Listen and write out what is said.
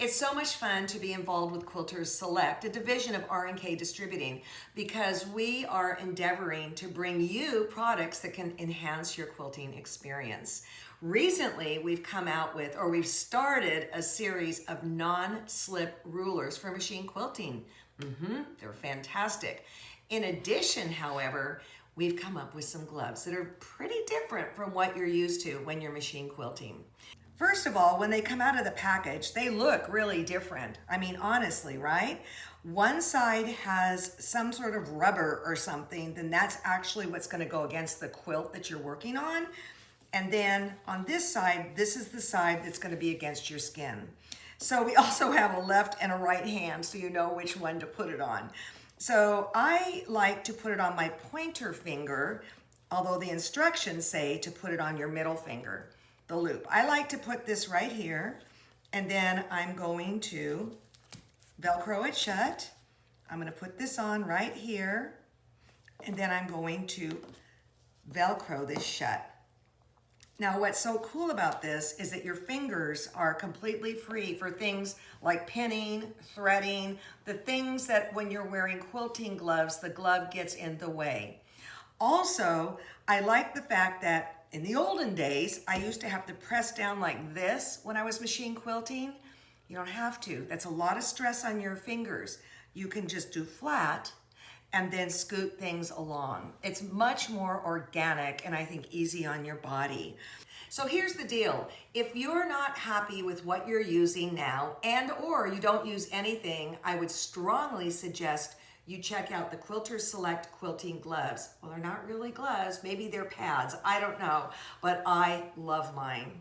It's so much fun to be involved with Quilters Select, a division of R&K Distributing, because we are endeavoring to bring you products that can enhance your quilting experience. Recently, we've come out with, or we've started a series of non-slip rulers for machine quilting. They're fantastic. In addition, however, we've come up with some gloves that are pretty different from what you're used to when you're machine quilting. First of all, when they come out of the package, they look really different. I mean, honestly, right? One side has some sort of rubber or something, then that's actually what's going to go against the quilt that you're working on. And then on this side, this is the side that's going to be against your skin. So we also have a left and a right hand, so you know which one to put it on. So I like to put it on my pointer finger, although the instructions say to put it on your middle finger, the loop. I like to put this right here, and then I'm going to Velcro it shut. I'm going to put this on right here, and then I'm going to Velcro this shut. Now, what's so cool about this is that your fingers are completely free for things like pinning, threading, the things that when you're wearing quilting gloves, the glove gets in the way. Also, I like the fact that in the olden days, I used to have to press down like this when I was machine quilting. You don't have to. That's a lot of stress on your fingers. You can just do flat and then scoot things along. It's much more organic and I think easy on your body. So here's the deal. If you're not happy with what you're using now and or you don't use anything, I would strongly suggest you check out the Quilters Select quilting gloves. Well, they're not really gloves, maybe they're pads, I don't know, but I love mine.